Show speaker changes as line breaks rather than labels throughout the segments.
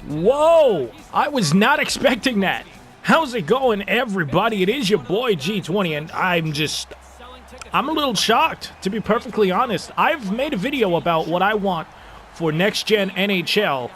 Whoa! I was not expecting that. How's it going, everybody? It is your boy G20, and I'm a little shocked, to be perfectly honest. I've made a video about what I want for next-gen NHL,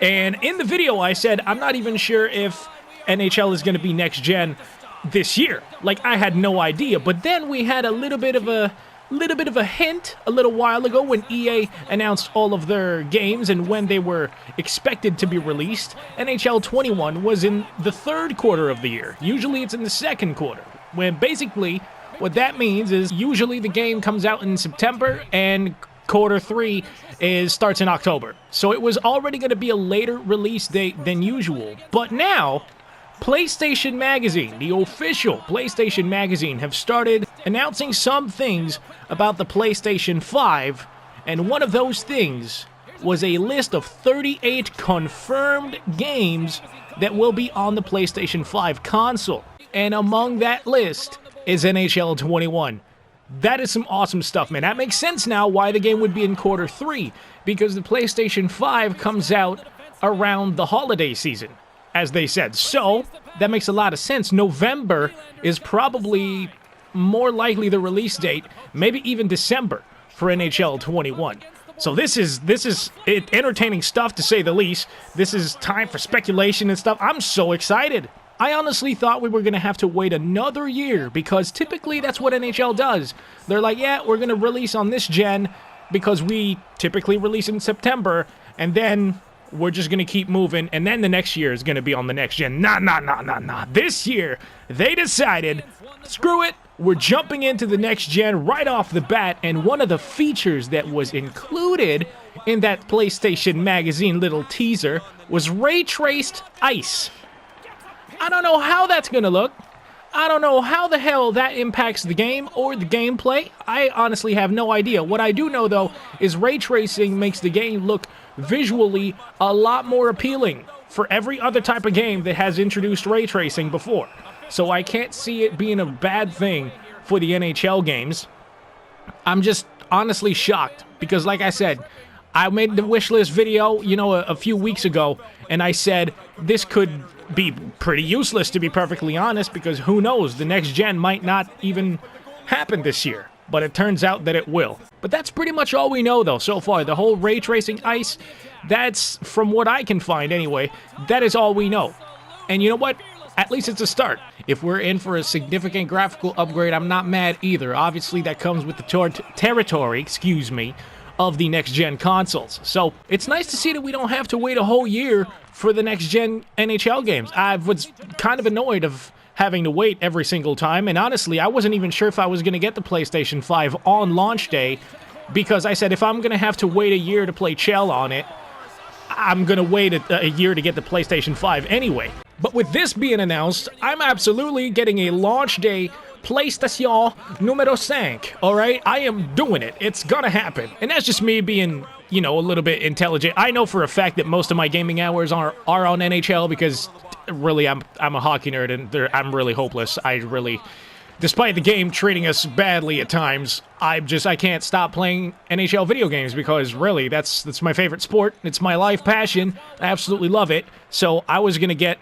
and in the video I said I'm not even sure if NHL is going to be next-gen this year. Like, I had no idea, but then we had a little bit of a hint a little while ago when EA announced all of their games and when they were expected to be released. NHL 21 was in the third quarter of the year. Usually it's in the second quarter, when basically what that means is usually the game comes out in September and quarter 3 starts in October. So it was already going to be a later release date than usual. But now, PlayStation Magazine, the official PlayStation Magazine, have started announcing some things about the PlayStation 5, and one of those things was a list of 38 confirmed games that will be on the PlayStation 5 console. And among that list is NHL 21. That is some awesome stuff, man. That makes sense now why the game would be in quarter 3, because the PlayStation 5 comes out around the holiday season, as they said. So that makes a lot of sense. November is probably more likely the release date, maybe even December for NHL 21. So this is entertaining stuff, to say the least. This is time for speculation and stuff. I'm so excited. I honestly thought we were going to have to wait another year, because typically that's what NHL does. They're like, yeah, we're going to release on this gen because we typically release in September, and then we're just going to keep moving, and then the next year is going to be on the next gen. Nah. This year, they decided, screw it, we're jumping into the next gen right off the bat, and one of the features that was included in that PlayStation Magazine little teaser was ray-traced ice. I don't know how that's going to look. I don't know how the hell that impacts the game or the gameplay. I honestly have no idea. What I do know, though, is ray tracing makes the game look visually a lot more appealing for every other type of game that has introduced ray tracing before. So I can't see it being a bad thing for the NHL games. I'm just honestly shocked because, like I said, I made the wishlist video, a few weeks ago, and I said this could be pretty useless, to be perfectly honest, because who knows, the next gen might not even happen this year. But it turns out that it will. But that's pretty much all we know, though, so far. The whole ray tracing ice, that's, from what I can find anyway, that is all we know. And you know what? At least it's a start. If we're in for a significant graphical upgrade, I'm not mad either. Obviously, that comes with the territory, of the next-gen consoles. So it's nice to see that we don't have to wait a whole year for the next-gen NHL games. I was kind of annoyed of having to wait every single time, and honestly, I wasn't even sure if I was going to get the PlayStation 5 on launch day, because I said if I'm going to have to wait a year to play Chell on it, I'm going to wait a year to get the PlayStation 5 anyway. But with this being announced, I'm absolutely getting a launch day PlayStation numero 5, alright? I am doing it. It's gonna happen. And that's just me being, a little bit intelligent. I know for a fact that most of my gaming hours are on NHL, because really I'm a hockey nerd and I'm really hopeless. Despite the game treating us badly at times, I can't stop playing NHL video games, because really that's my favorite sport. It's my life passion. I absolutely love it. So I was gonna get,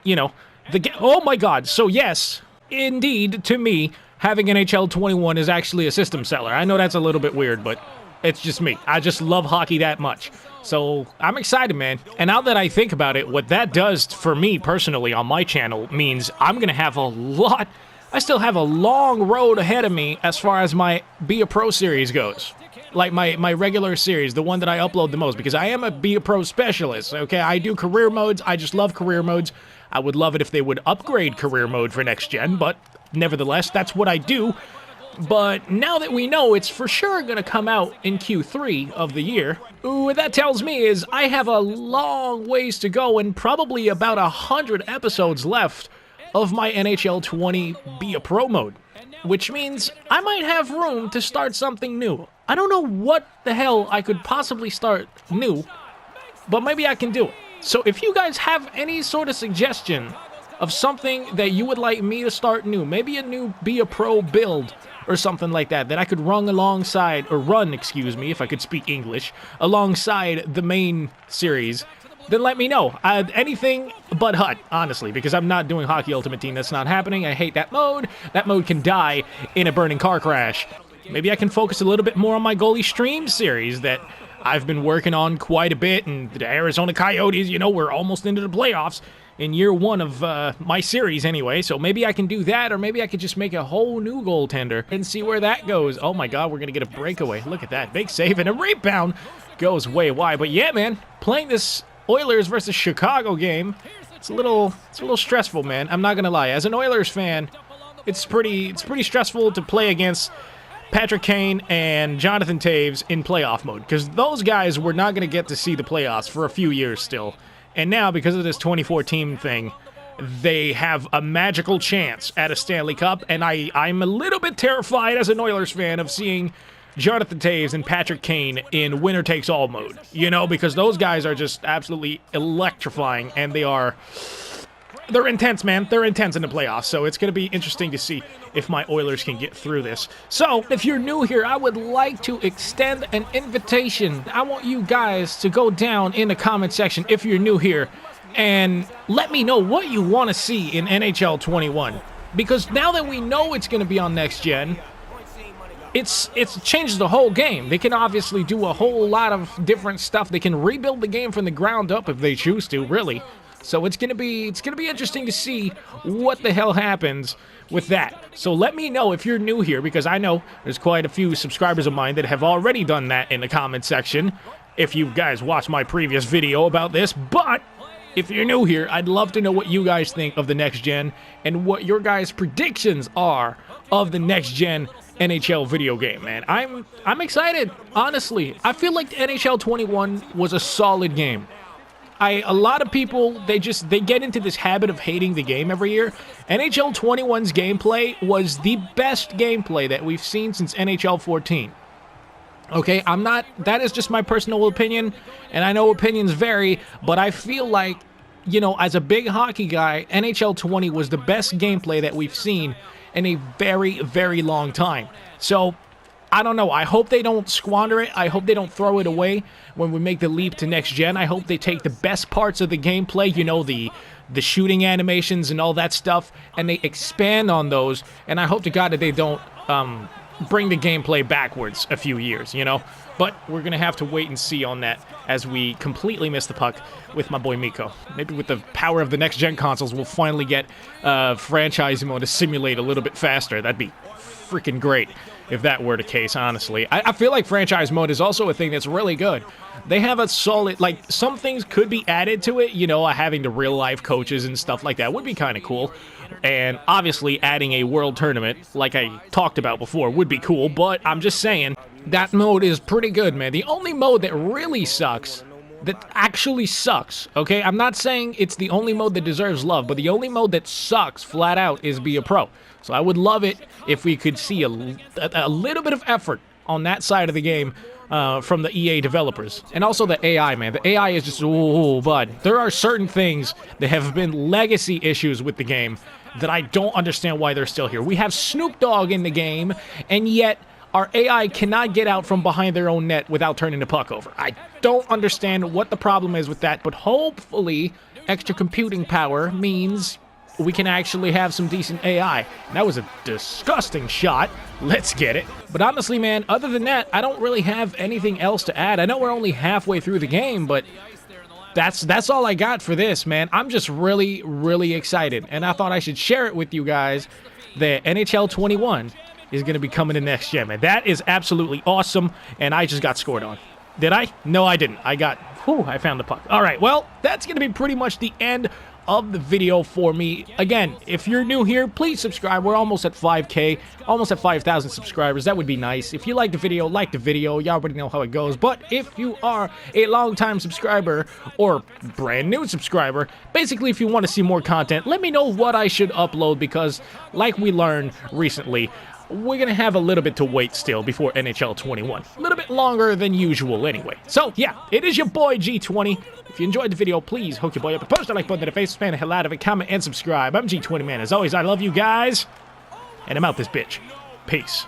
oh my god. So yes, indeed, to me, having NHL 21 is actually a system seller. I know that's a little bit weird, but it's just me. I just love hockey that much. So I'm excited, man. And now that I think about it, what that does for me personally on my channel means I'm going to have I still have a long road ahead of me as far as my Be a Pro series goes. Like my regular series, the one that I upload the most, because I am a Be a Pro specialist, okay? I do career modes. I just love career modes. I would love it if they would upgrade career mode for next gen, but nevertheless, that's what I do. But now that we know it's for sure going to come out in Q3 of the year, what that tells me is I have a long ways to go and probably about 100 episodes left of my NHL 20 Be a Pro mode, which means I might have room to start something new. I don't know what the hell I could possibly start new, but maybe I can do it. So if you guys have any sort of suggestion of something that you would like me to start new, maybe a new Be a Pro build or something like that I could run, if I could speak English, alongside the main series, then let me know. Anything but HUT, honestly, because I'm not doing Hockey Ultimate Team. That's not happening. I hate that mode. That mode can die in a burning car crash. Maybe I can focus a little bit more on my goalie stream series that I've been working on quite a bit, and the Arizona Coyotes, you know, we're almost into the playoffs in year 1 of my series anyway, so maybe I can do that, or maybe I could just make a whole new goaltender and see where that goes. Oh my god, we're going to get a breakaway. Look at that. Big save and a rebound goes way wide. But yeah, man, playing this Oilers versus Chicago game, it's a little stressful, man. I'm not going to lie. As an Oilers fan, it's pretty stressful to play against Patrick Kane and Jonathan Toews in playoff mode, because those guys were not going to get to see the playoffs for a few years still. And now, because of this 2014 thing, they have a magical chance at a Stanley Cup, and I'm a little bit terrified as an Oilers fan of seeing Jonathan Toews and Patrick Kane in winner-takes-all mode, you know, because those guys are just absolutely electrifying, and they're intense, man. They're intense in the playoffs, so it's going to be interesting to see if my Oilers can get through this. So, if you're new here, I would like to extend an invitation. I want you guys to go down in the comment section if you're new here and let me know what you want to see in NHL 21. Because now that we know it's going to be on Next Gen, it's changed the whole game. They can obviously do a whole lot of different stuff. They can rebuild the game from the ground up if they choose to, really. So it's gonna be interesting to see what the hell happens with that. So let me know if you're new here, because I know there's quite a few subscribers of mine that have already done that in the comment section, if you guys watched my previous video about this. But if you're new here, I'd love to know what you guys think of the next gen and what your guys' predictions are of the next gen NHL video game, man. I'm excited, honestly. I feel like NHL 21 was a solid game. A lot of people, they get into this habit of hating the game every year. NHL 21's gameplay was the best gameplay that we've seen since NHL 14. Okay, that is just my personal opinion, and I know opinions vary, but I feel like, you know, as a big hockey guy, NHL 20 was the best gameplay that we've seen in a very, very long time. So, I don't know. I hope they don't squander it. I hope they don't throw it away when we make the leap to next gen. I hope they take the best parts of the gameplay, you know, the shooting animations and all that stuff, and they expand on those. And I hope to God that they don't bring the gameplay backwards a few years, you know. But we're going to have to wait and see on that as we completely miss the puck with my boy Miko. Maybe with the power of the next gen consoles, we'll finally get franchise mode to simulate a little bit faster. That'd be freaking great if that were the case, honestly. I feel like franchise mode is also a thing that's really good. They have a solid, like, some things could be added to it, you know, having the real-life coaches and stuff like that would be kind of cool. And obviously adding a world tournament, like I talked about before, would be cool, but I'm just saying, that mode is pretty good, man. The only mode that really sucks, that actually sucks, okay? I'm not saying it's the only mode that deserves love, but the only mode that sucks flat out is Be a Pro. So I would love it if we could see a little bit of effort on that side of the game from the EA developers. And also the AI, man. The AI is just, oh, bud. There are certain things that have been legacy issues with the game that I don't understand why they're still here. We have Snoop Dogg in the game, and yet our AI cannot get out from behind their own net without turning the puck over. I don't understand what the problem is with that, but hopefully extra computing power means we can actually have some decent AI. That was a disgusting shot. Let's get it. But honestly, man, other than that, I don't really have anything else to add. I know we're only halfway through the game, but that's all I got for this, man. I'm just really, really excited, and I thought I should share it with you guys that NHL 21 is going to be coming to next gen, man. That is absolutely awesome, and I just got scored on. Did I? No, I didn't. I found the puck. All right, well, that's going to be pretty much the end of the video for me. Again, if you're new here, please subscribe. We're almost at 5K, almost at 5,000 subscribers. That would be nice. If you like the video, like the video. You already know how it goes. But if you are a long-time subscriber or brand new subscriber, basically if you want to see more content, let me know what I should upload, because like we learned recently, we're going to have a little bit to wait still before NHL 21. A little bit longer than usual anyway. So, yeah, it is your boy G20. If you enjoyed the video, please hook your boy up and post a like button to the face, spam the hell out of it, comment, and subscribe. I'm G20, man. As always, I love you guys, and I'm out this bitch. Peace.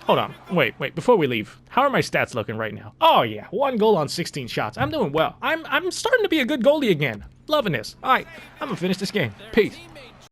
Hold on. Wait. Before we leave, how are my stats looking right now? Oh, yeah. 1 goal on 16 shots. I'm doing well. I'm starting to be a good goalie again. Loving this. All right. I'm going to finish this game. Peace.